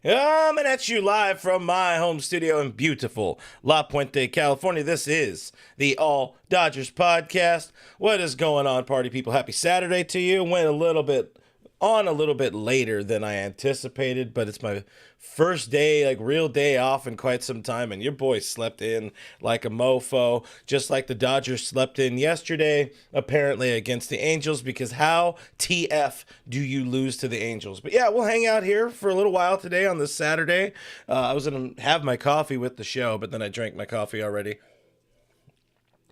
Coming at you live from my home studio in beautiful La Puente, California. This is the All Dodgers podcast. What is going on, party people? Happy Saturday to you. Went a little bit later than I anticipated, but it's my first day, like real day off in quite some time, and your boy slept in like a mofo, just like the Dodgers slept in yesterday, apparently against the Angels, because how TF do you lose to the Angels? But yeah, we'll hang out here for a little while today on this Saturday. I was going to have my coffee with the show, but then I drank my coffee already.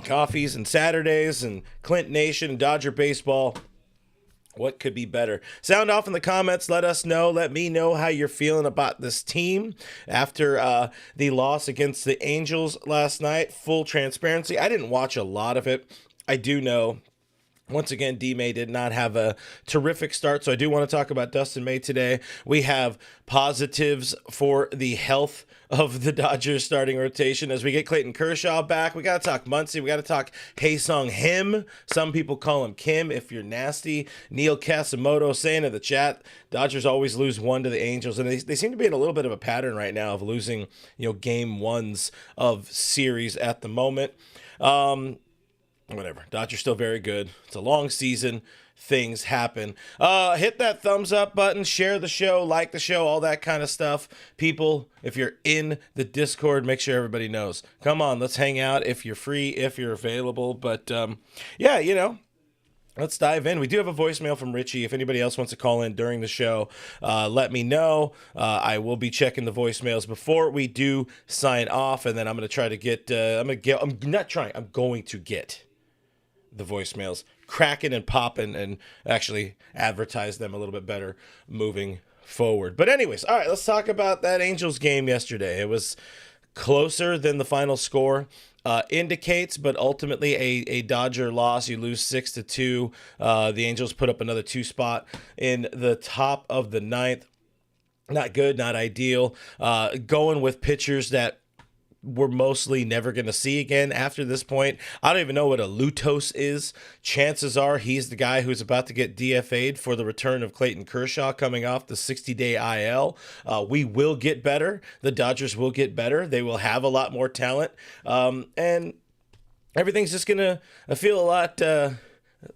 Coffees and Saturdays and Clint Nation and Dodger baseball. What could be better? Sound off in the comments. Let us know. Let me know how you're feeling about this team after the loss against the Angels last night. Full transparency, I didn't watch a lot of it. I do know, once again, D-May did not have a terrific start, so I do want to talk about Dustin May today. We have positives for the health of the Dodgers starting rotation as we get Clayton Kershaw back. We got to talk Muncy. We got to talk Hyeseong Kim. Some people call him Kim if you're nasty. Neil Casimoto saying in the chat, Dodgers always lose one to the Angels, and they seem to be in a little bit of a pattern right now of losing, game ones of series at the moment. Whatever. Dodgers still very good. It's a long season. Things happen. Hit that thumbs up button, share the show, like the show, all that kind of stuff. People, if you're in the Discord, make sure everybody knows. Come on, let's hang out if you're free, if you're available. But let's dive in. We do have a voicemail from Richie. If anybody else wants to call in during the show, let me know. I will be checking the voicemails before we do sign off, and then I'm going to try to get I'm going to get the voicemails cracking and popping and actually advertise them a little bit better moving forward. But anyways, all right, let's talk about that Angels game yesterday. It was closer than the final score indicates, but ultimately a Dodger loss. You lose 6-2. The Angels put up another 2 spot in the top of the ninth. Not good, not ideal. Going with pitchers that we're mostly never going to see again after this point. I don't even know what a Lutos is. Chances are he's the guy who's about to get DFA'd for the return of Clayton Kershaw coming off the 60-day IL. We will get better. The Dodgers will get better. They will have a lot more talent. And everything's just going to feel a lot...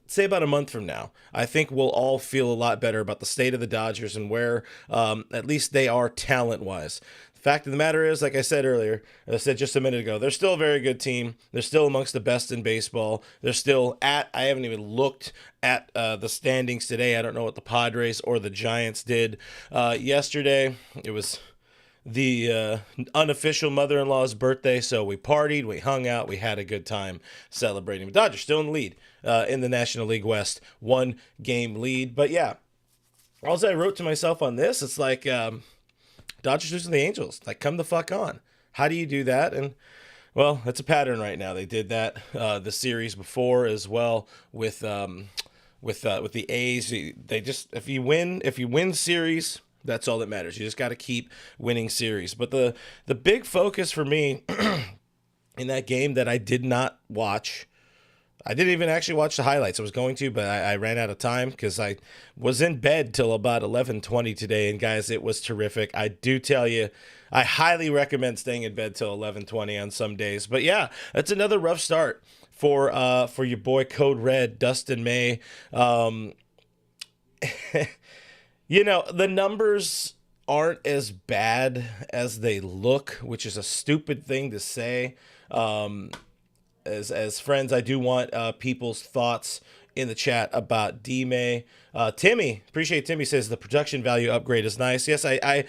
say about a month from now, I think we'll all feel a lot better about the state of the Dodgers and where at least they are talent-wise. Fact of the matter is, like I said earlier, as I said just a minute ago, they're still a very good team. They're still amongst the best in baseball. They're still I haven't even looked at the standings today. I don't know what the Padres or the Giants did yesterday. It was the unofficial mother-in-law's birthday, so we partied, we hung out, we had a good time celebrating. The Dodgers still in the lead in the National League West, 1-game lead. But yeah, all I wrote to myself on this, it's like... Dodgers losing the Angels. Like, come the fuck on. How do you do that? And, well, it's a pattern right now. They did that the series before as well with the A's. They just if you win series, that's all that matters. You just got to keep winning series. But the big focus for me in that game that I did not watch. I didn't even actually watch the highlights. I was going to, but I ran out of time because I was in bed till about 11:20 today. And guys, it was terrific. I do tell you, I highly recommend staying in bed till 11:20 on some days. But yeah, that's another rough start for your boy Code Red, Dustin May. The numbers aren't as bad as they look, which is a stupid thing to say. As friends, I do want people's thoughts in the chat about D-May. Timmy, appreciate Timmy says the production value upgrade is nice. Yes, I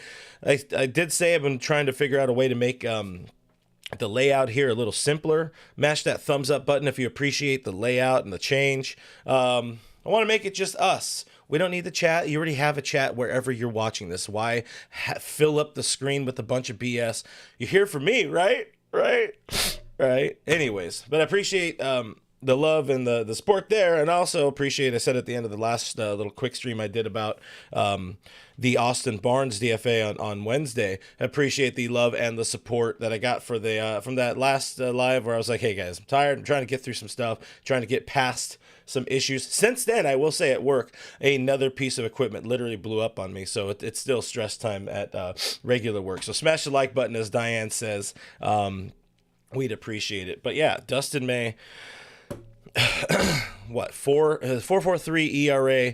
did say I've been trying to figure out a way to make the layout here a little simpler. Mash that thumbs up button if you appreciate the layout and the change. I want to make it just us. We don't need the chat. You already have a chat wherever you're watching this. Why fill up the screen with a bunch of BS? You're here for me, right? Right. Anyways, but I appreciate the love and the support there, and also appreciate, I said at the end of the last little quick stream I did about the Austin Barnes DFA on Wednesday. I appreciate the love and the support that I got for the from that last live where I was like, hey guys, I'm tired, I'm trying to get through some stuff, trying to get past some issues. Since then, I will say at work, another piece of equipment literally blew up on me, so it's still stress time at regular work. So smash the like button, as Diane says. We'd appreciate it. But yeah, Dustin May, what, 4.43 ERA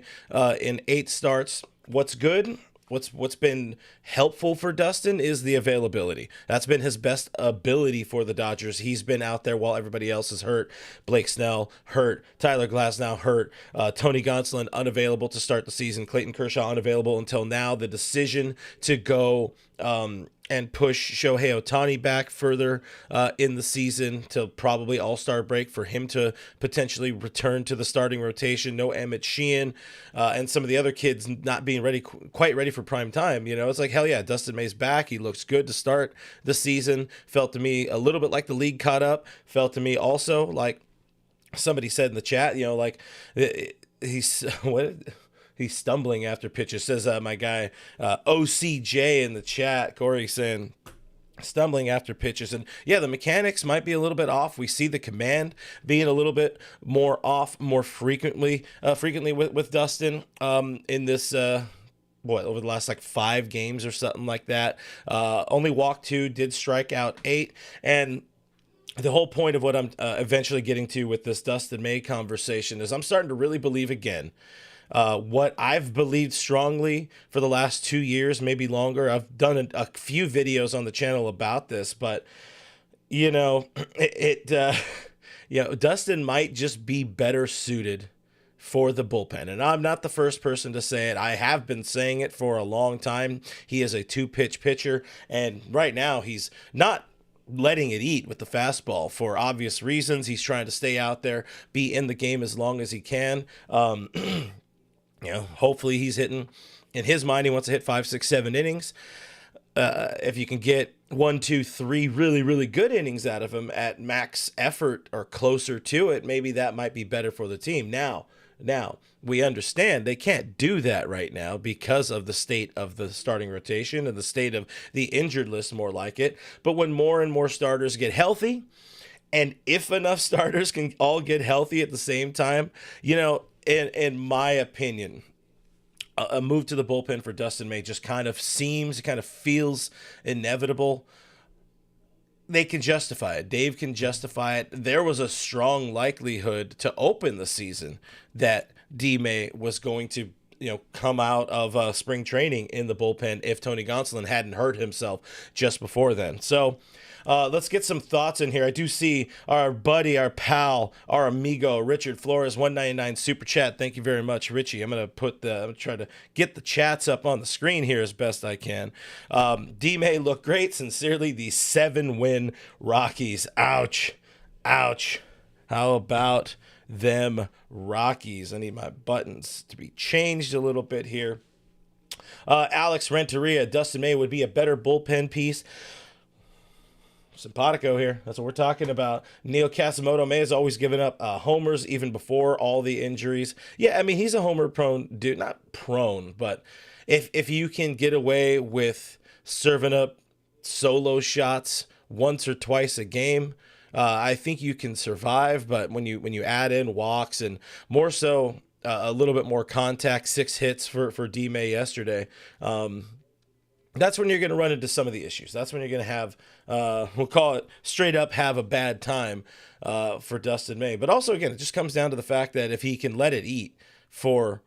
in 8 starts. What's good? What's been helpful for Dustin is the availability. That's been his best ability for the Dodgers. He's been out there while everybody else is hurt. Blake Snell hurt. Tyler Glasnow hurt. Tony Gonsolin unavailable to start the season. Clayton Kershaw unavailable until now. The decision to go and push Shohei Ohtani back further in the season to probably all-star break for him to potentially return to the starting rotation. No Emmett Sheehan and some of the other kids not being quite ready for prime time. You know, it's like, hell yeah, Dustin May's back. He looks good to start the season. Felt to me a little bit like the league caught up. Felt to me also like somebody said in the chat, you know, like he's stumbling after pitches, says my guy OCJ in the chat. Corey saying stumbling after pitches. And yeah, the mechanics might be a little bit off. We see the command being a little bit more off more frequently with Dustin in this over the last like 5 games or something like that. Only walked 2, did strike out 8. And the whole point of what I'm eventually getting to with this Dustin May conversation is I'm starting to really believe again what I've believed strongly for the last 2 years, maybe longer. I've done a few videos on the channel about this, but you know, Dustin might just be better suited for the bullpen. And I'm not the first person to say it. I have been saying it for a long time. He is a 2-pitch pitcher, and right now he's not letting it eat with the fastball for obvious reasons. He's trying to stay out there, be in the game as long as he can. You know, hopefully he's hitting, in his mind, he wants to hit 5, 6, 7 innings. If you can get 1, 2, 3 really, really good innings out of him at max effort or closer to it, maybe that might be better for the team. Now, we understand they can't do that right now because of the state of the starting rotation and the state of the injured list, more like it. But when more and more starters get healthy, and if enough starters can all get healthy at the same time, you know, in my opinion, a move to the bullpen for Dustin May just kind of feels inevitable. They can justify it. Dave can justify it. There was a strong likelihood to open the season that D May was going to, you know, come out of spring training in the bullpen if Tony Gonsolin hadn't hurt himself just before then. So let's get some thoughts in here. I do see our buddy, our pal, our amigo, Richard Flores, 199 super chat. Thank you very much, Richie. I'm gonna try to get the chats up on the screen here as best I can. D May look great. Sincerely, the 7-win Rockies. Ouch. How about them Rockies? I need my buttons to be changed a little bit here. Alex Renteria, Dustin May would be a better bullpen piece. Simpatico here. That's what we're talking about. Neil Casamoto May has always given up homers even before all the injuries. Yeah, I mean, he's a homer prone dude. Not prone, but if you can get away with serving up solo shots once or twice a game, I think you can survive. But when you add in walks and more so a little bit more contact, 6 hits for D May yesterday, that's when you're going to run into some of the issues. That's when you're going to have, we'll call it straight up, have a bad time for Dustin May. But also, again, it just comes down to the fact that if he can let it eat for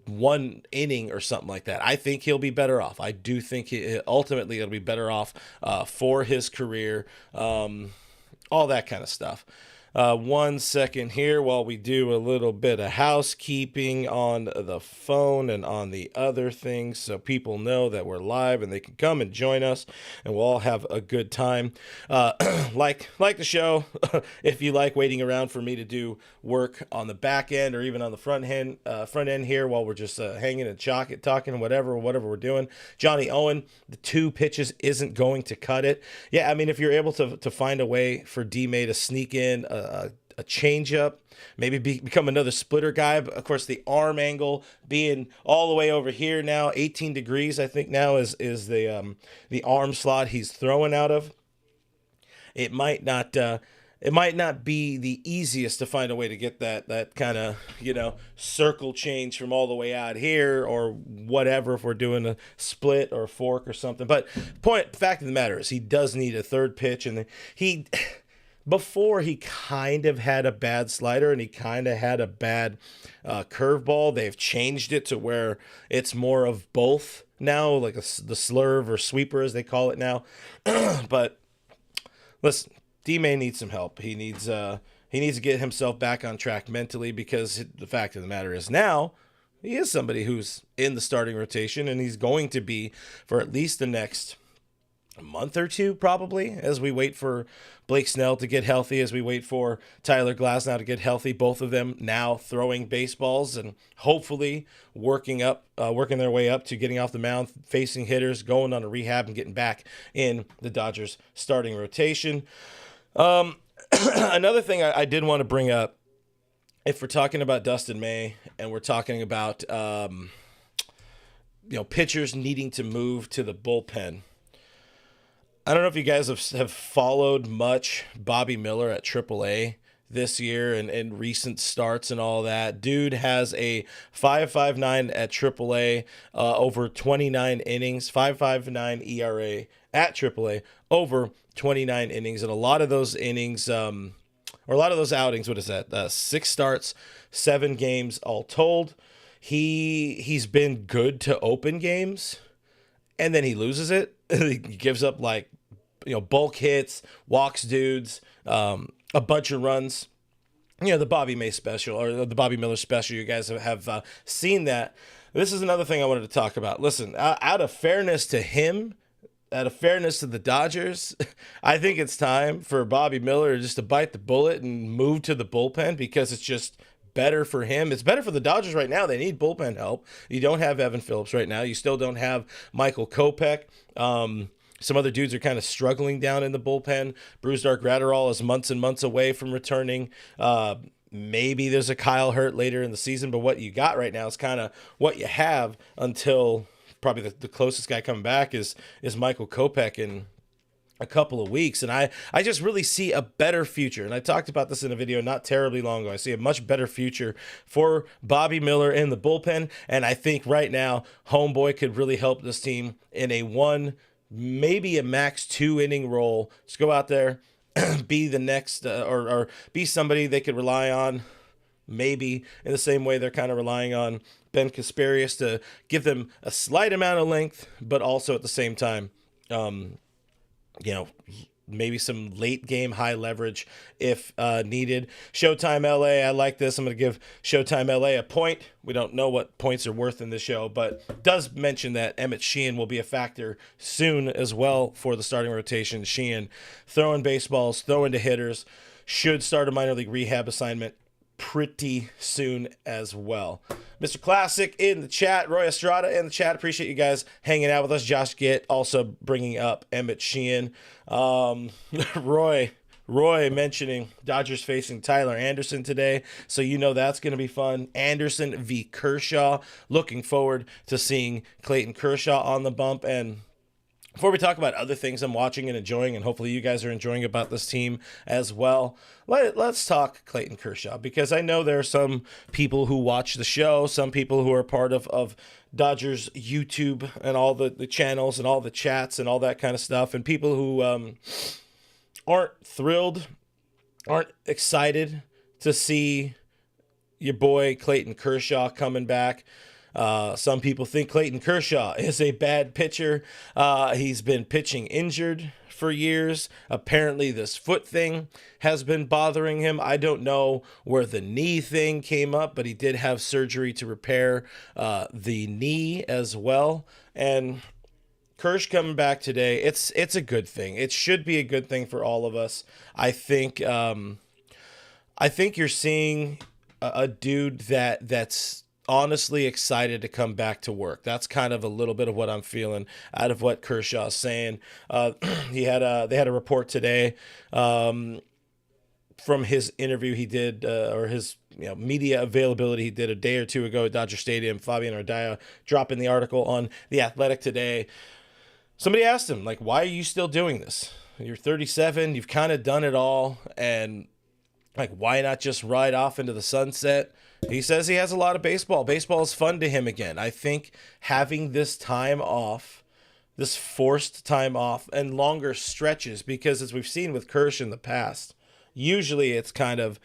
1 inning or something like that, I think he'll be better off. I do think ultimately it'll be better off for his career, all that kind of stuff. 1 second here while we do a little bit of housekeeping on the phone and on the other things so people know that we're live and they can come and join us and we'll all have a good time. Like the show, if you like waiting around for me to do work on the back end or even on the front end here while we're just hanging and talking, whatever we're doing. Johnny Owen, the 2 pitches isn't going to cut it. Yeah, I mean, if you're able to find a way for D May to sneak in a changeup, maybe become another splitter guy. But of course, the arm angle being all the way over here now, 18 degrees, I think now is the arm slot he's throwing out of. It might not be the easiest to find a way to get that kind of, circle change from all the way out here or whatever if we're doing a split or a fork or something. But fact of the matter is he does need a third pitch, and before he kind of had a bad slider and he kind of had a bad curveball. They've changed it to where it's more of both now, like the slurve or sweeper as they call it now. But listen, D-May needs some help. He needs to get himself back on track mentally, because the fact of the matter is now he is somebody who's in the starting rotation, and he's going to be for at least the next month or two, probably, as we wait for Blake Snell to get healthy, as we wait for Tyler Glasnow to get healthy. Both of them now throwing baseballs and hopefully working their way up to getting off the mound, facing hitters, going on a rehab, and getting back in the Dodgers starting rotation. Another thing I did want to bring up, if we're talking about Dustin May and we're talking about pitchers needing to move to the bullpen, I don't know if you guys have followed much Bobby Miller at AAA this year and recent starts and all that. Dude has a 5.59 at AAA, over 29 innings, 5.59 ERA at AAA, over 29 innings, and a lot of those innings, or a lot of those outings, what is that? 6 starts, 7 games all told. He's been good to open games, and then he loses it. He gives up bulk hits, walks dudes, a bunch of runs. The Bobby May special, or the Bobby Miller special. You guys have seen that. This is another thing I wanted to talk about. Listen, out of fairness to him, out of fairness to the Dodgers, I think it's time for Bobby Miller just to bite the bullet and move to the bullpen, because it's just better for him. It's better for the Dodgers right now. They need bullpen help. You don't have Evan Phillips right now. You still don't have Michael Kopech. Some other dudes are kind of struggling down in the bullpen. Brusdar Graterol is months and months away from returning. Maybe there's a Kyle Hurt later in the season, but what you got right now is kind of what you have until probably the closest guy coming back is Michael Kopech in a couple of weeks. And I just really see a better future. And I talked about this in a video not terribly long ago. I see a much better future for Bobby Miller in the bullpen. And I think right now, homeboy could really help this team in a 1, maybe a max 2 inning role. Just go out there, be the next, or be somebody they could rely on, maybe in the same way they're kind of relying on Ben Kasparius to give them a slight amount of length, but also at the same time, maybe some late game high leverage if needed. Showtime LA, I like this. I'm going to give Showtime LA a point. We don't know what points are worth in this show, but does mention that Emmett Sheehan will be a factor soon as well for the starting rotation. Sheehan throwing baseballs, throwing to hitters, should start a minor league rehab assignment pretty soon as well. Mr. Classic in the chat, Roy Estrada in the chat. Appreciate you guys hanging out with us. Josh Gitt also bringing up Emmett Sheehan. Roy mentioning Dodgers facing Tyler Anderson today, so that's going to be fun. Anderson v. Kershaw. Looking forward to seeing Clayton Kershaw on the bump. And before we talk about other things I'm watching and enjoying, and hopefully you guys are enjoying about this team as well, let's talk Clayton Kershaw, because I know there are some people who watch the show, some people who are part of Dodgers YouTube and all the channels and all the chats and all that kind of stuff, and people who aren't thrilled, aren't excited to see your boy Clayton Kershaw coming back. Some people think Clayton Kershaw is a bad pitcher. He's been pitching injured for years. Apparently this foot thing has been bothering him. I don't know where the knee thing came up, but he did have surgery to repair the knee as well. And Kersh coming back today, it's a good thing. It should be a good thing for all of us. I think you're seeing a dude that's honestly excited to come back to work. That's kind of a little bit of what I'm feeling out of what Kershaw's saying. They had a report today from his interview he did, or his media availability he did a day or two ago at Dodger Stadium. Fabian Ardaya dropping the article on The Athletic today. Somebody asked him, like, why are you still doing this? You're 37, you've kind of done it all, and like, why not just ride off into the sunset? He says he has a lot of baseball. Baseball is fun to him again. I think having this time off, this forced time off, and longer stretches, because as we've seen with Kersh in the past, usually it's kind of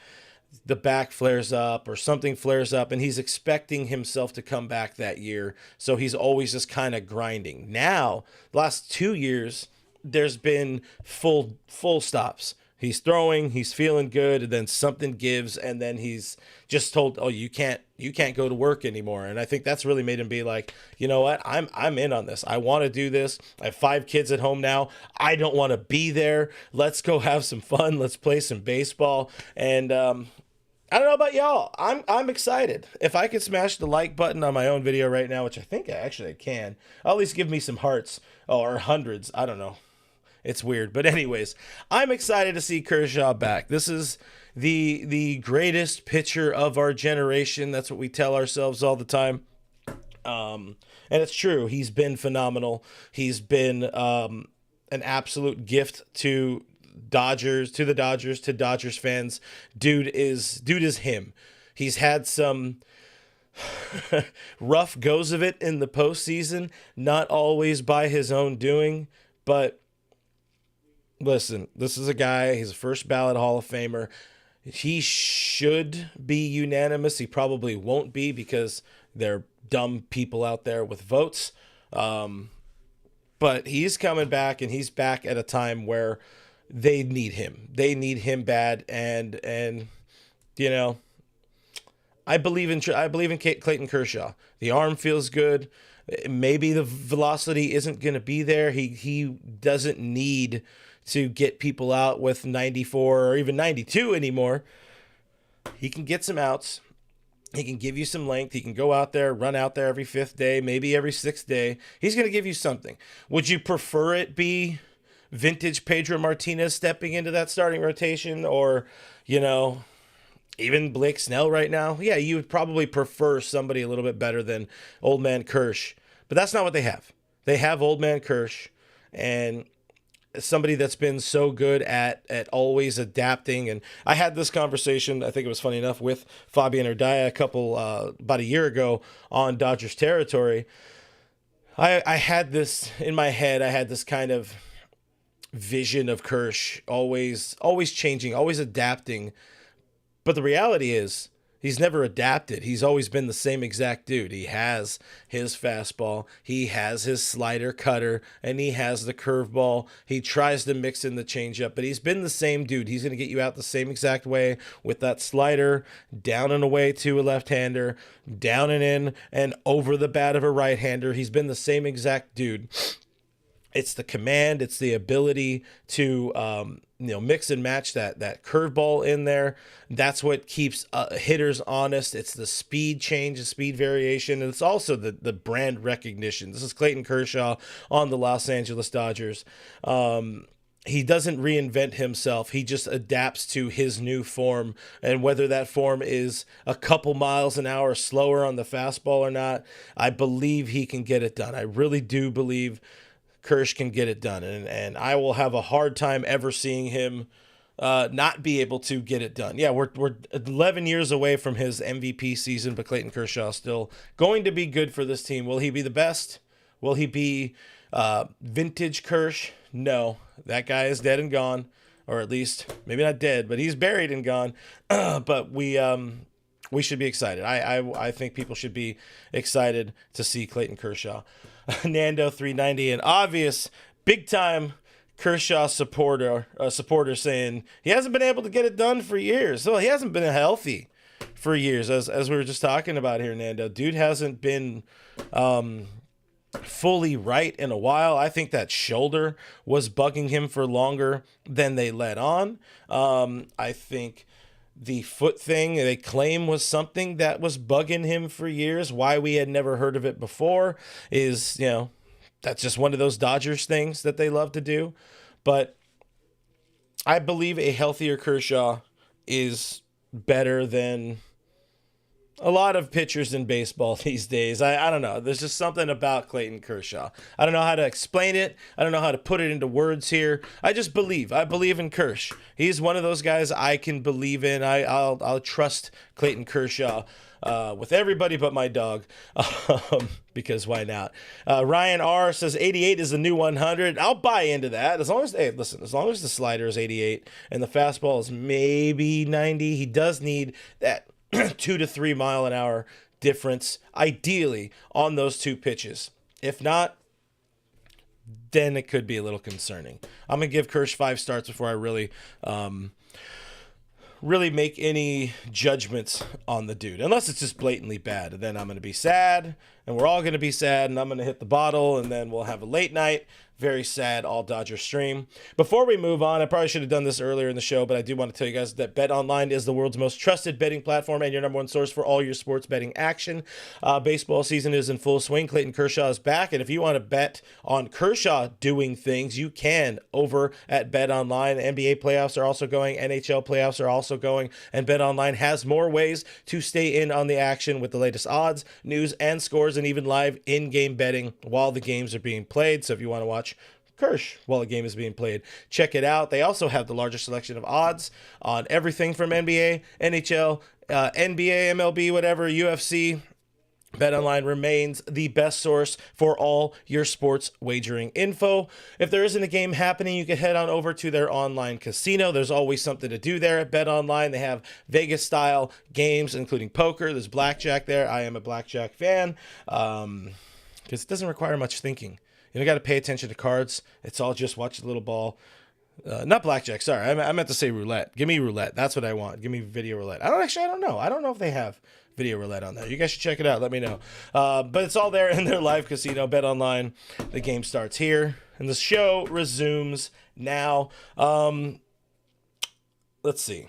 the back flares up or something flares up, and he's expecting himself to come back that year. So he's always just kind of grinding. Now, the last 2 years, there's been full stops. He's throwing, he's feeling good, and then something gives, and then he's just told, oh, you can't go to work anymore. And I think that's really made him be like, you know what, I'm in on this. I want to do this. I have 5 kids at home now. I don't want to be there. Let's go have some fun. Let's play some baseball. And I don't know about y'all. I'm excited. If I could smash the like button on my own video right now, which I think I can, at least give me some hearts or hundreds. I don't know. It's weird. But anyways, I'm excited to see Kershaw back. This is the greatest pitcher of our generation. That's what we tell ourselves all the time. And it's true. He's been phenomenal. He's been an absolute gift to the Dodgers fans. Dude is him. He's had some rough goes of it in the postseason, not always by his own doing, but listen, this is a guy, he's a first ballot Hall of Famer. He should be unanimous. He probably won't be because they're dumb people out there with votes. But he's coming back, and he's back at a time where they need him. They need him bad, and I believe in Clayton Kershaw. The arm feels good. Maybe the velocity isn't going to be there. He doesn't need to get people out with 94 or even 92 anymore. He can get some outs. He can give you some length. He can go out there, run out there every 5th day, maybe every 6th day. He's going to give you something. Would you prefer it be vintage Pedro Martinez stepping into that starting rotation, or, even Blake Snell right now? Yeah, you would probably prefer somebody a little bit better than old man Kersh. But that's not what they have. They have old man Kersh, and somebody that's been so good at always adapting. And I had this conversation, I think it was funny enough, with Fabian Ardaya about a year ago on Dodgers territory. I had this in my head. I had this kind of vision of Kersh always changing, always adapting. But the reality is, he's never adapted. He's always been the same exact dude. He has his fastball, he has his slider cutter, and he has the curveball. He tries to mix in the changeup, but he's been the same dude. He's going to get you out the same exact way with that slider, down and away to a left-hander, down and in, and over the bat of a right-hander. He's been the same exact dude. It's the command, it's the ability to mix and match that curveball in there. That's what keeps hitters honest. It's the speed change, the speed variation, and it's also the brand recognition. This is Clayton Kershaw on the Los Angeles Dodgers. He doesn't reinvent himself. He just adapts to his new form, and whether that form is a couple miles an hour slower on the fastball or not, I believe he can get it done. I really do believe Kersh can get it done, and I will have a hard time ever seeing him not be able to get it done. Yeah, we're 11 years away from his MVP season, but Clayton Kershaw is still going to be good for this team. Will he be the best? Will he be vintage Kersh? No, that guy is dead and gone, or at least maybe not dead, but he's buried and gone. But we should be excited. I think people should be excited to see Clayton Kershaw. Nando 390, an obvious big time Kershaw supporter saying he hasn't been able to get it done for years. Well, he hasn't been healthy for years, as we were just talking about here, Nando. Dude hasn't been fully right in a while. I think that shoulder was bugging him for longer than they let on. I think the foot thing they claim was something that was bugging him for years. Why we had never heard of it before is, that's just one of those Dodgers things that they love to do. But I believe a healthier Kershaw is better than a lot of pitchers in baseball these days. I don't know. There's just something about Clayton Kershaw. I don't know how to explain it. I don't know how to put it into words here. I just believe. I believe in Kersh. He's one of those guys I can believe in. I'll trust Clayton Kershaw with everybody but my dog, because why not? Ryan R says 88 is the new 100. I'll buy into that. As long as the slider is 88 and the fastball is maybe 90, he does need that 2 to 3 mile an hour difference, ideally, on those two pitches. If not, then it could be a little concerning. I'm going to give Kersh 5 starts before I really make any judgments on the dude, unless it's just blatantly bad. And then I'm going to be sad, and we're all going to be sad, and I'm going to hit the bottle, and then we'll have a late night. Very sad, all Dodger stream. Before we move on, I probably should have done this earlier in the show, but I do want to tell you guys that BetOnline is the world's most trusted betting platform and your number one source for all your sports betting action. Baseball season is in full swing. Clayton Kershaw is back, and if you want to bet on Kershaw doing things, you can over at BetOnline. NBA playoffs are also going. NHL playoffs are also going, and BetOnline has more ways to stay in on the action with the latest odds, news, and scores, and even live in-game betting while the games are being played. So if you want to watch Kersh while a game is being played, check it out. They also have the largest selection of odds on everything from NBA, NHL, NBA, MLB, whatever, UFC. BetOnline remains the best source for all your sports wagering info. If there isn't a game happening, you can head on over to their online casino. There's always something to do there at BetOnline. They have Vegas-style games, including poker. There's blackjack there. I am a blackjack fan because it doesn't require much thinking. You don't got to pay attention to cards. It's all just watch the little ball. Not blackjack. Sorry, I meant to say roulette. Give me roulette. That's what I want. Give me video roulette. I don't know. I don't know if they have video roulette on there. You guys should check it out. Let me know. But it's all there in their live casino. BetOnline. The game starts here, and the show resumes now. Let's see.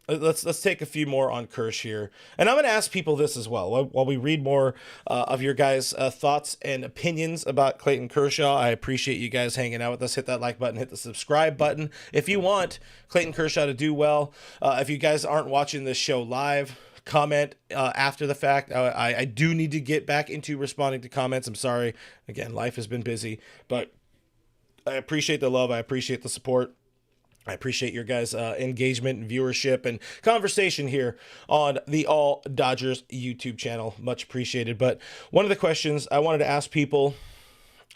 Let's take a few more on Kersh here. And I'm going to ask people this as well. While we read more of your guys' thoughts and opinions about Clayton Kershaw, I appreciate you guys hanging out with us. Hit that like button, hit the subscribe button. If you want Clayton Kershaw to do well, if you guys aren't watching this show live, comment after the fact. I do need to get back into responding to comments. I'm sorry. Again, life has been busy, but I appreciate the love. I appreciate the support. I appreciate your guys' engagement and viewership and conversation here on the All Dodgers YouTube channel. Much appreciated. But one of the questions I wanted to ask people,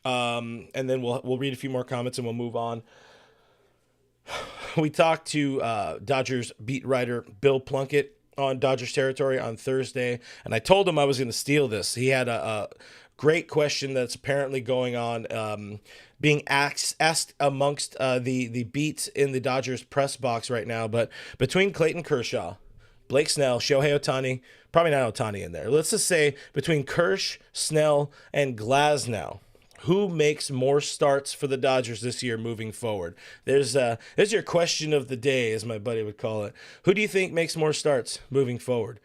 and then we'll read a few more comments and we'll move on. We talked to Dodgers beat writer Bill Plunkett on Dodgers territory on Thursday, and I told him I was going to steal this. He had a great question that's apparently going on, being asked amongst the beats in the Dodgers press box right now. But between Clayton Kershaw, Blake Snell, Shohei Ohtani, probably not Ohtani in there. Let's just say between Kersh, Snell, and Glasnow, who makes more starts for the Dodgers this year moving forward? There's your question of the day, as my buddy would call it. Who do you think makes more starts moving forward?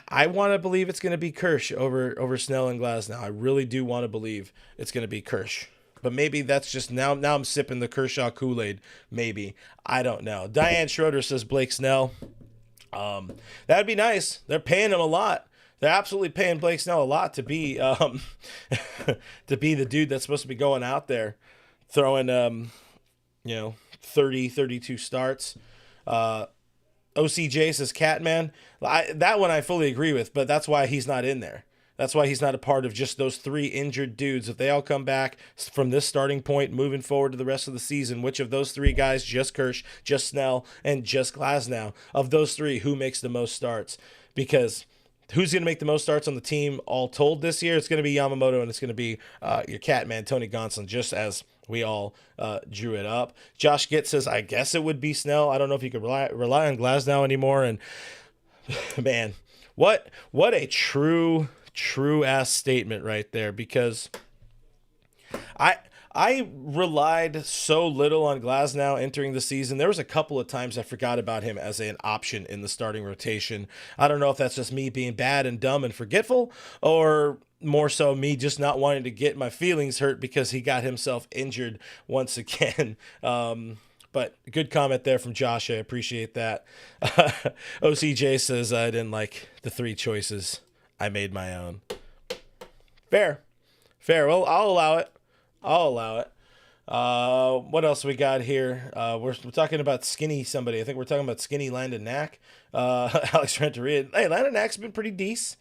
I want to believe it's going to be Kersh over Snell and Glasnow. I really do want to believe it's going to be Kersh. But maybe that's just now I'm sipping the Kershaw Kool-Aid. Maybe. I don't know. Diane Schroeder says Blake Snell. That'd be nice. They're paying him a lot. They're absolutely paying Blake Snell a lot to be to be the dude that's supposed to be going out there throwing 30, 32 starts. OCJ says Catman. That one I fully agree with, but that's why he's not in there. That's why he's not a part of just those 3 injured dudes. If they all come back from this starting point moving forward to the rest of the season, which of those 3 guys, just Kersh, just Snell, and just Glasnow, of those 3, who makes the most starts? Because who's going to make the most starts on the team all told this year? It's going to be Yamamoto, and it's going to be your Catman, Tony Gonsolin, just as we all drew it up. Josh Gitt says, I guess it would be Snell. I don't know if you could rely on Glasnow anymore. And man, what a true ass statement right there, because I relied so little on Glasnow entering the season. There was a couple of times I forgot about him as an option in the starting rotation. I don't know if that's just me being bad and dumb and forgetful, or more so me just not wanting to get my feelings hurt because he got himself injured once again. But good comment there from Josh. I appreciate that. OCJ says, I didn't like the 3 choices. I made my own. Fair. Well, I'll allow it. What else we got here? We're talking about skinny somebody. I think we're talking about skinny Landon Knack. Alex Renteria. Hey, Landon Knack's been pretty decent.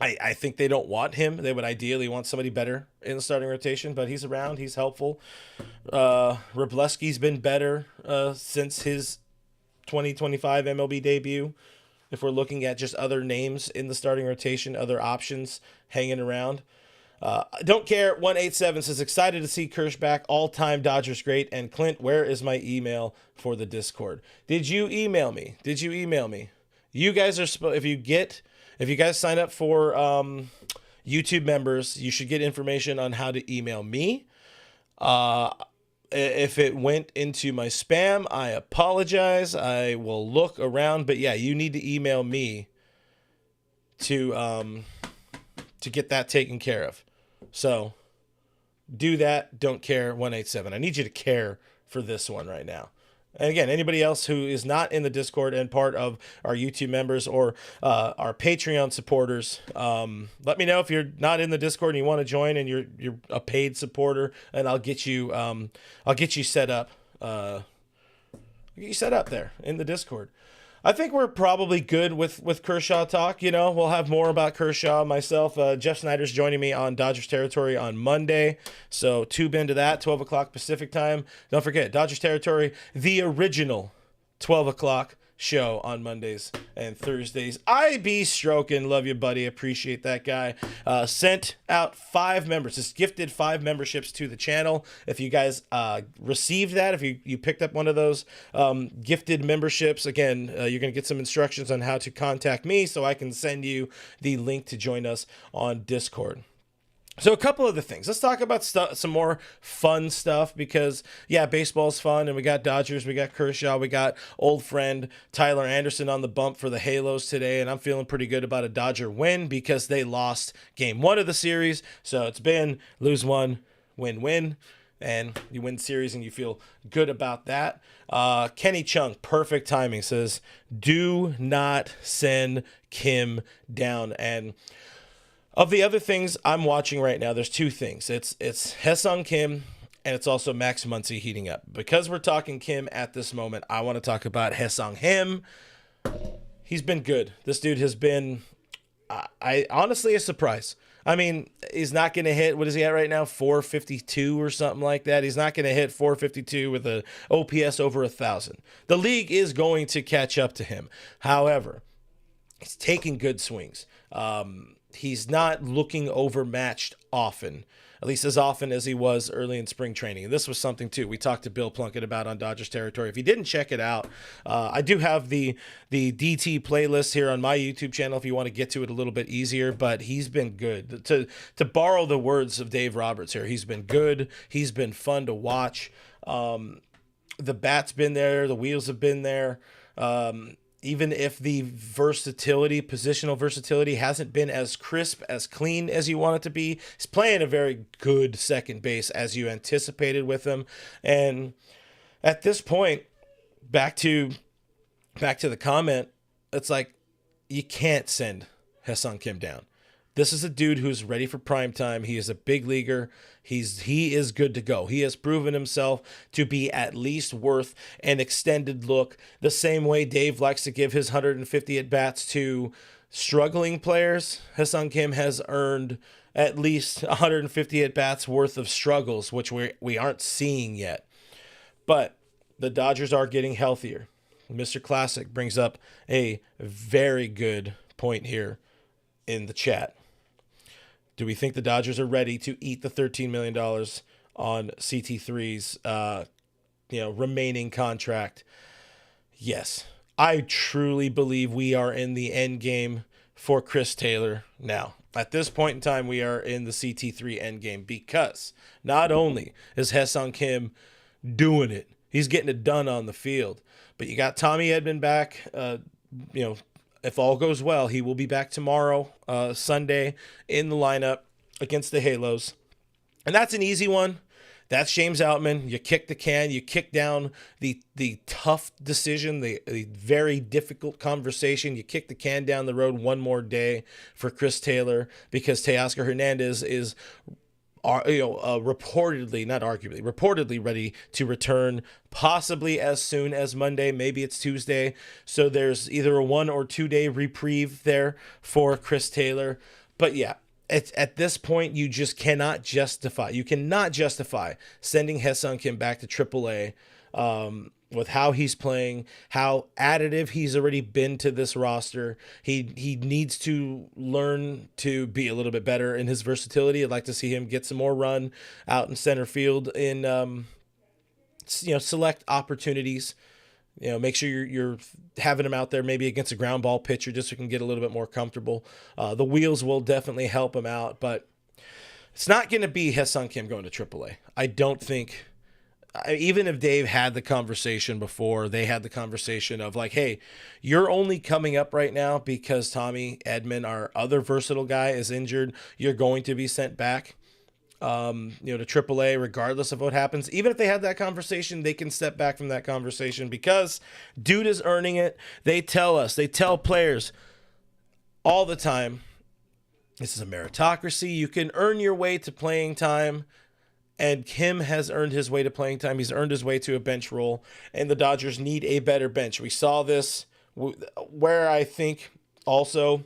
I think they don't want him. They would ideally want somebody better in the starting rotation, but he's around. He's helpful. Wroblewski's been better since his 2025 MLB debut. If we're looking at just other names in the starting rotation, other options hanging around. Don't care. 187 says, excited to see Kersh back. All-time Dodgers great. And Clint, where is my email for the Discord? Did you email me? You guys are if you guys sign up for YouTube members, you should get information on how to email me. If it went into my spam, I apologize. I will look around, but yeah, you need to email me to get that taken care of. So do that. Don't care. 187. I need you to care for this one right now. And again, anybody else who is not in the Discord and part of our YouTube members or our Patreon supporters, let me know if you're not in the Discord and you want to join and you're a paid supporter, and I'll get you set up. I'll get you set up there in the Discord. I think we're probably good with Kershaw talk. We'll have more about Kershaw. Myself, Jeff Snyder's joining me on Dodgers Territory on Monday. So tune into that, 12 o'clock Pacific time. Don't forget, Dodgers Territory, the original 12 o'clock show on Mondays and Thursdays. I be stroking. Love you, buddy. Appreciate that guy. Sent out 5 members. Just gifted 5 memberships to the channel. If you guys received that, if you picked up one of those gifted memberships, again, you're going to get some instructions on how to contact me so I can send you the link to join us on Discord. So a couple of the things. Let's talk about some more fun stuff because, yeah, baseball's fun, and we got Dodgers, we got Kershaw, we got old friend Tyler Anderson on the bump for the Halos today, and I'm feeling pretty good about a Dodger win because they lost Game 1 of the series. So it's been lose 1, win, and you win series, and you feel good about that. Kenny Chung, perfect timing, says, do not send Kim down. And of the other things I'm watching right now, there's 2 things. It's Hyeseong Kim, and it's also Max Muncy heating up. Because we're talking Kim at this moment, I want to talk about Hyeseong Kim. He's been good. This dude has been, I honestly, a surprise. I mean, he's not going to hit, what is he at right now, 452 or something like that. He's not going to hit 452 with an OPS over 1,000. The league is going to catch up to him. However, he's taking good swings. He's not looking overmatched often, at least as often as he was early in spring training. And this was something, too, we talked to Bill Plunkett about on Dodgers Territory. If you didn't check it out, I do have the DT playlist here on my YouTube channel if you want to get to it a little bit easier. But he's been good. To borrow the words of Dave Roberts here, he's been good. He's been fun to watch. The bat's been there. The wheels have been there. Even if the positional versatility hasn't been as crisp, as clean as you want it to be, he's playing a very good second base as you anticipated with him. And at this point, back to the comment, it's like you can't send Hyeseong Kim down. This is a dude who's ready for prime time. He is a big leaguer. He is good to go. He has proven himself to be at least worth an extended look, the same way Dave likes to give his 150 at-bats to struggling players. Hyeseong Kim has earned at least 150 at-bats worth of struggles, which we aren't seeing yet. But the Dodgers are getting healthier. Mr. Classic brings up a very good point here in the chat. Do we think the Dodgers are ready to eat the $13 million on CT3's remaining contract? Yes. I truly believe we are in the end game for Chris Taylor now. At this point in time, we are in the CT3 end game because not only is Hyeseong Kim doing it, he's getting it done on the field, but you got Tommy Edman back, if all goes well, he will be back tomorrow, Sunday, in the lineup against the Halos. And that's an easy one. That's James Outman. You kick the can. You kick down the tough decision, the very difficult conversation. You kick the can down the road one more day for Chris Taylor because Teoscar Hernandez is reportedly, not arguably, reportedly ready to return possibly as soon as Monday. Maybe it's Tuesday. So there's either a 1 or 2 day reprieve there for Chris Taylor. But yeah, at this point, you just cannot justify. You cannot justify sending Hyeseong Kim back to AAA with how he's playing, how additive he's already been to this roster. He needs to learn to be a little bit better in his versatility. I'd like to see him get some more run out in center field in select opportunities. Make sure you're having him out there maybe against a ground ball pitcher just so he can get a little bit more comfortable. The wheels will definitely help him out, but it's not going to be Hyeseong Kim going to AAA. I don't think. Even if Dave had the conversation before, they had the conversation of like, hey, you're only coming up right now because Tommy Edman, our other versatile guy, is injured. You're going to be sent back, to AAA regardless of what happens. Even if they had that conversation, they can step back from that conversation because dude is earning it. They tell players all the time, this is a meritocracy. You can earn your way to playing time. And Kim has earned his way to playing time. He's earned his way to a bench role. And the Dodgers need a better bench. We saw this where I think also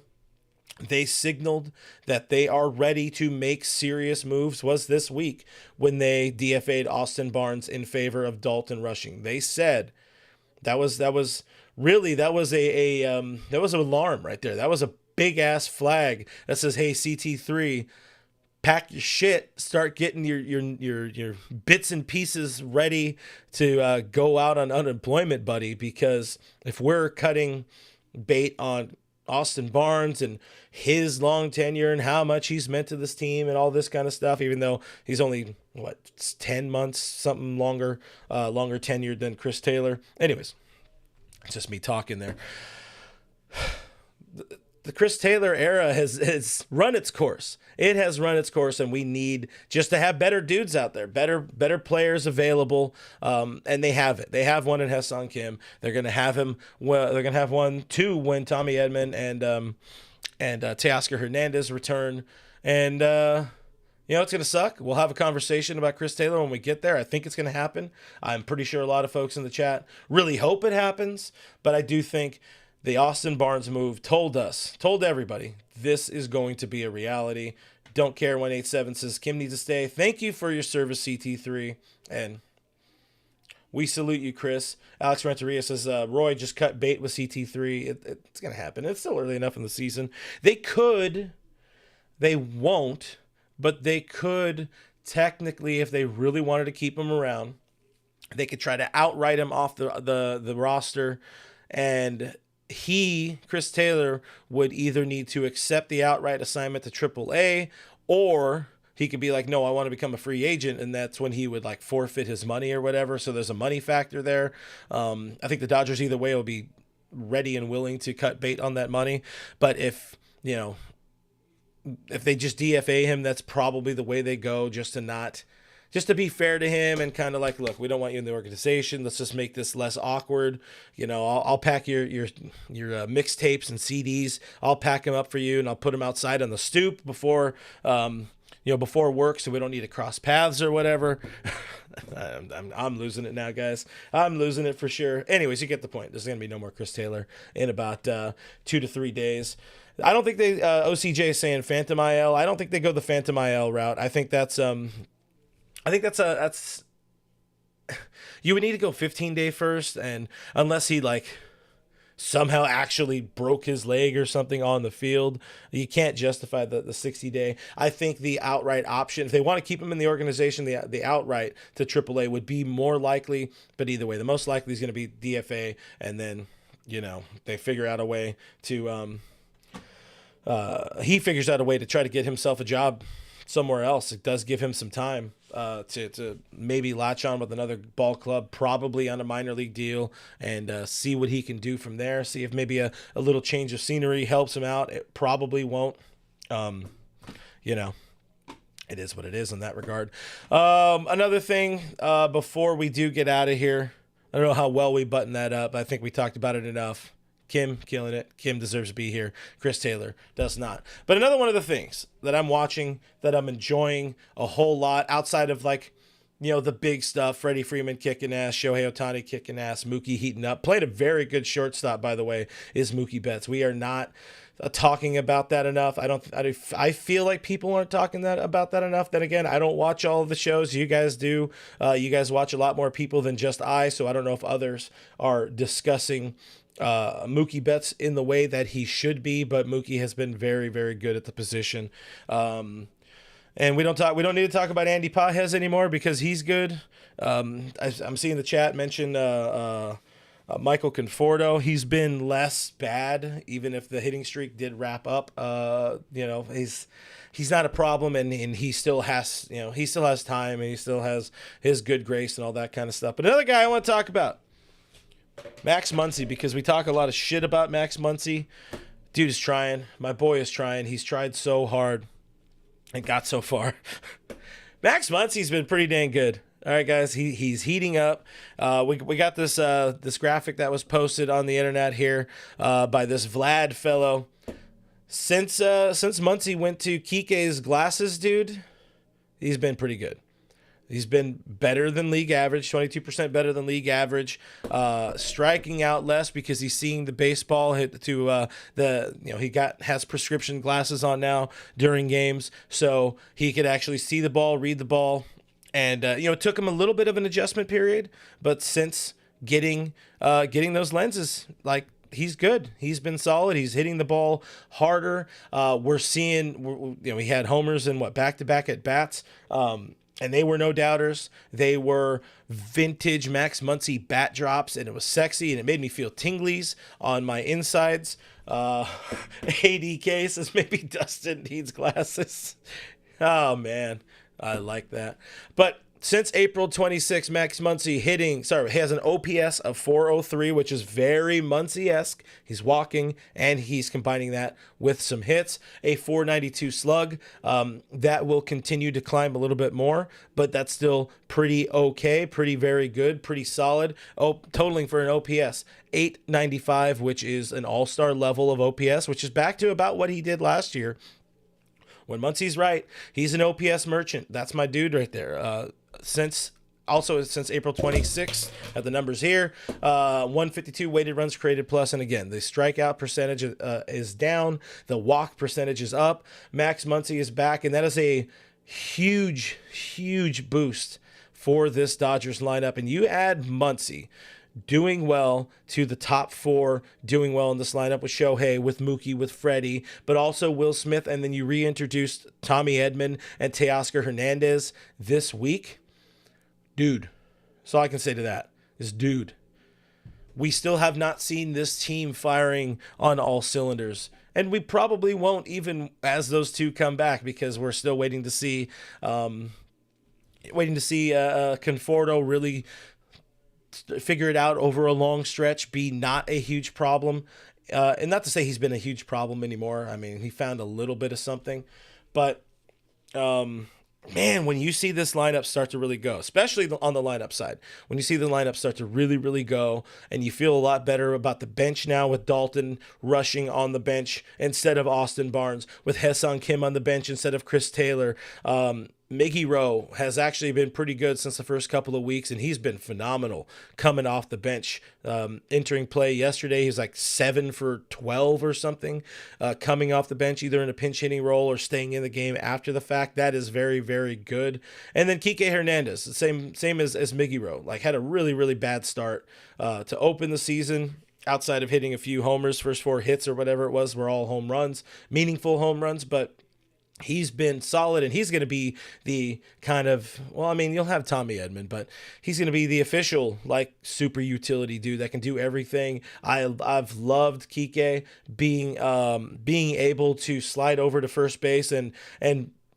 they signaled that they are ready to make serious moves was this week when they DFA'd Austin Barnes in favor of Dalton Rushing. They said that was an alarm right there. That was a big ass flag that says, hey, CT3, pack your shit, start getting your bits and pieces ready to go out on unemployment, buddy, because if we're cutting bait on Austin Barnes and his long tenure and how much he's meant to this team and all this kind of stuff, even though he's only, 10 months, something longer tenured than Chris Taylor. Anyways, it's just me talking there. The Chris Taylor era has run its course. It has run its course, and we need just to have better dudes out there, better players available, and they have it. They have one in Hyeseong Kim. They're gonna have him. Well, they're gonna have one too when Tommy Edman and Teoscar Hernandez return. And it's gonna suck. We'll have a conversation about Chris Taylor when we get there. I think it's gonna happen. I'm pretty sure a lot of folks in the chat really hope it happens, but I do think the Austin Barnes move told everybody, this is going to be a reality. Don't care. 187 says Kim needs to stay. Thank you for your service, CT3. And we salute you, Chris. Alex Renteria says, Roy just cut bait with CT3. It's going to happen. It's still early enough in the season. They won't, but they could technically, if they really wanted to keep him around, they could try to outright him off the roster, and Chris Taylor, would either need to accept the outright assignment to AAA, or he could be like, no, I want to become a free agent, and that's when he would forfeit his money or whatever. So there's a money factor there. I think the Dodgers either way will be ready and willing to cut bait on that money. But if they just DFA him, that's probably the way they go, just to be fair to him and kind of look, we don't want you in the organization. Let's just make this less awkward. I'll pack your mixtapes and CDs. I'll pack them up for you, and I'll put them outside on the stoop before work, so we don't need to cross paths or whatever. I'm losing it now, guys. I'm losing it for sure. Anyways, you get the point. There's going to be no more Chris Taylor in about 2 to 3 days. I don't think they, OCJ is saying Phantom IL. I don't think they go the Phantom IL route. I think that's you would need to go 15-day first, and unless he somehow actually broke his leg or something on the field, you can't justify the 60-day. I think the outright option, if they want to keep him in the organization, the outright to AAA would be more likely, but either way, the most likely is going to be DFA, and then they figure out a way to he figures out a way to try to get himself a job somewhere else. It does give him some time to maybe latch on with another ball club, probably on a minor league deal, and see what he can do from there. See if maybe a little change of scenery helps him out. It probably won't. It is what it is in that regard. Another thing, before we do get out of here, I don't know how well we button that up. I think we talked about it enough. Kim killing it. Kim deserves to be here. Chris Taylor does not. But another one of the things that I'm watching that I'm enjoying a whole lot outside of the big stuff, Freddie Freeman kicking ass, Shohei Ohtani kicking ass, Mookie heating up. Played a very good shortstop, by the way, is Mookie Betts. We are not talking about that enough. I feel like people aren't talking about that enough. Then again, I don't watch all of the shows. You guys do. You guys watch a lot more people than just I, so I don't know if others are discussing Mookie Betts in the way that he should be, but Mookie has been very, very good at the position. And we don't need to talk about Andy Pages anymore because he's good. I'm seeing the chat mention Michael Conforto. He's been less bad, even if the hitting streak did wrap up. He's not a problem, and he still has time, and he still has his good grace and all that kind of stuff. But another guy I want to talk about, Max Muncy, because we talk a lot of shit about Max Muncy. Dude is trying. My boy is trying. He's tried so hard and got so far. Max Muncy's been pretty dang good. All right, guys, he's heating up. We got this graphic that was posted on the internet here by this Vlad fellow. Since Muncy went to Kike's glasses, dude, he's been pretty good. He's been better than league average, 22% better than league average, striking out less because he's seeing the baseball hit to has prescription glasses on now during games, so he could actually see the ball, read the ball, and it took him a little bit of an adjustment period, but since getting those lenses, he's good. He's been solid. He's hitting the ball harder. We're seeing, he had homers in back-to-back at bats. And they were no doubters. They were vintage Max Muncy bat drops, and it was sexy, and it made me feel tinglies on my insides. ADK says maybe Dustin needs glasses. Oh, man. I like that. But since April 26, Max Muncy has an OPS of 403, which is very Muncy-esque. He's walking, and he's combining that with some hits. A 492 slug. That will continue to climb a little bit more, but that's still pretty okay, pretty very good, pretty solid. Totaling for an OPS 895, which is an all-star level of OPS, which is back to about what he did last year. When Muncy's right, he's an OPS merchant. That's my dude right there. Since April 26th, at the numbers here, 152 weighted runs created plus, and again, the strikeout percentage is down, the walk percentage is up. Max Muncy is back, and that is a huge, huge boost for this Dodgers lineup. And you add Muncy doing well to the top four, doing well in this lineup with Shohei, with Mookie, with Freddie, but also Will Smith, and then you reintroduced Tommy Edman and Teoscar Hernandez this week. Dude, that's all I can say to that is dude. We still have not seen this team firing on all cylinders, and we probably won't even as those two come back because we're still waiting to see Conforto really figure it out over a long stretch, be not a huge problem. And not to say he's been a huge problem anymore. I mean, he found a little bit of something. But, man, when you see this lineup start to really go, especially on the lineup side, when you see the lineup start to really, really go, and you feel a lot better about the bench now with Dalton rushing on the bench instead of Austin Barnes, with Hyeseong Kim on the bench instead of Chris Taylor, Miggy Rowe has actually been pretty good since the first couple of weeks, and he's been phenomenal coming off the bench. Entering play yesterday, he was like 7 for 12 or something, coming off the bench, either in a pinch hitting role or staying in the game after the fact. That is very, very good. And then Kike Hernandez, the same as Miggy Rowe, had a really, really bad start to open the season. Outside of hitting a few homers, first 4 hits or whatever it was were all home runs, meaningful home runs, but he's been solid, and he's going to be the kind of, you'll have Tommy Edman, but he's going to be the official, super utility dude that can do everything. I've loved Kike being able to slide over to first base, and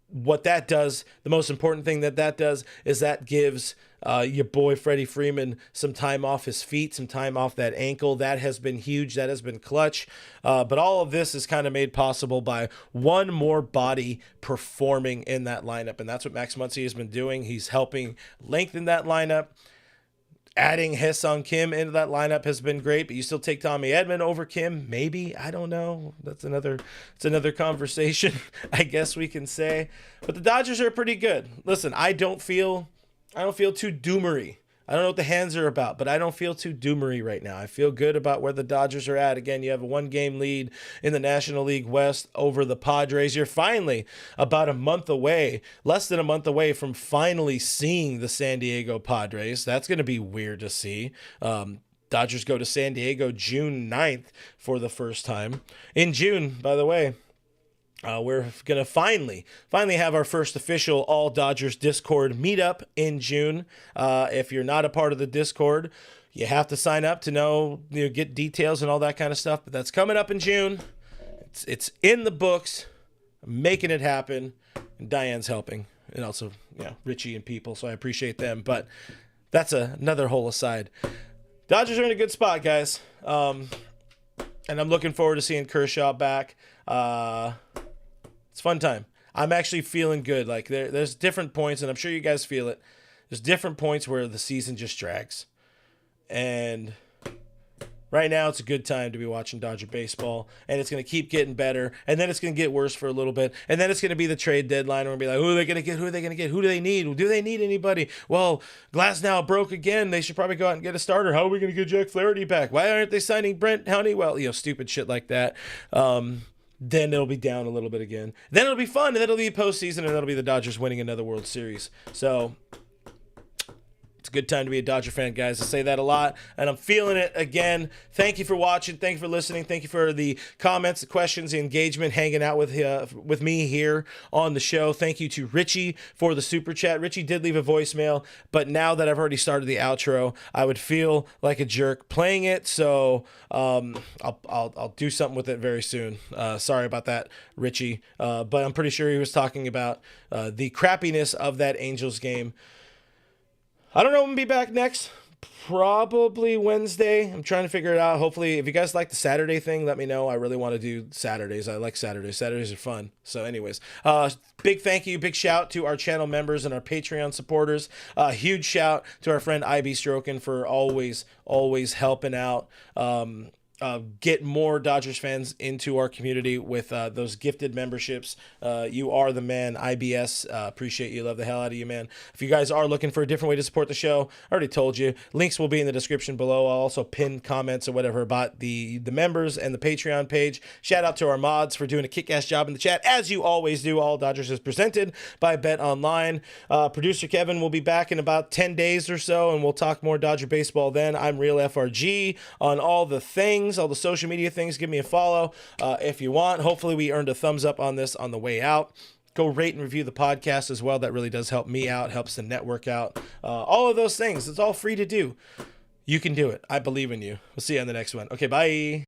what that does, the most important thing that does is that gives your boy Freddie Freeman some time off his feet, some time off that ankle. That has been huge. That has been clutch. But all of this is kind of made possible by one more body performing in that lineup. And that's what Max Muncy has been doing. He's helping lengthen that lineup. Adding Hyeseong Kim into that lineup has been great, but you still take Tommy Edman over Kim? Maybe. I don't know. It's another conversation, I guess we can say. But the Dodgers are pretty good. Listen, I don't feel too doomery. I don't know what the hands are about, but I don't feel too doomery right now. I feel good about where the Dodgers are at. Again, you have a 1-game lead in the National League West over the Padres. You're finally about a month away, less than a month away from finally seeing the San Diego Padres. That's going to be weird to see. Dodgers go to San Diego June 9th for the first time. In June, by the way, we're going to finally have our first official All Dodgers Discord meetup in June. If you're not a part of the Discord, you have to sign up to get details and all that kind of stuff. But that's coming up in June. It's in the books. I'm making it happen. And Diane's helping. And also, Richie and people. So I appreciate them. But that's another whole aside. Dodgers are in a good spot, guys. And I'm looking forward to seeing Kershaw back. It's a fun time. I'm actually feeling good. Like there's different points, and I'm sure you guys feel it. There's different points where the season just drags. And right now it's a good time to be watching Dodger baseball, and it's going to keep getting better, and then it's going to get worse for a little bit, and then it's going to be the trade deadline, and we're going to be like, who are they going to get? Who are they going to get? Who do they need? Do they need anybody? Well, Glasnow broke again. They should probably go out and get a starter. How are we going to get Jack Flaherty back? Why aren't they signing Brent Honeywell? Stupid shit like that. Then it'll be down a little bit again. Then it'll be fun, and then it'll be postseason, and it'll be the Dodgers winning another World Series. So it's a good time to be a Dodger fan, guys. I say that a lot, and I'm feeling it again. Thank you for watching. Thank you for listening. Thank you for the comments, the questions, the engagement, hanging out with me here on the show. Thank you to Richie for the super chat. Richie did leave a voicemail, but now that I've already started the outro, I would feel like a jerk playing it. So I'll do something with it very soon. Sorry about that, Richie. But I'm pretty sure he was talking about the crappiness of that Angels game. I don't know when we'll be back next. Probably Wednesday. I'm trying to figure it out. Hopefully, if you guys like the Saturday thing, let me know. I really want to do Saturdays. I like Saturdays. Saturdays are fun. So anyways, big thank you, big shout to our channel members and our Patreon supporters. Huge shout to our friend IB Stroken for always helping out. Get more Dodgers fans into our community with those gifted memberships. You are the man, IBS. Appreciate you. Love the hell out of you, man. If you guys are looking for a different way to support the show, I already told you. Links will be in the description below. I'll also pin comments or whatever about the members and the Patreon page. Shout out to our mods for doing a kick-ass job in the chat, as you always do. All Dodgers is presented by Bet Online. Producer Kevin will be back in about 10 days or so, and we'll talk more Dodger baseball then. I'm Real FRG on all the things. All the social media things. Give me a follow if you want. Hopefully we earned a thumbs up on this on the way out. Go rate and review the podcast as well. That really does help me out, helps the network out. All of those things. It's all free to do. You can do it. I believe in you. We'll see you on the next one. Okay, bye.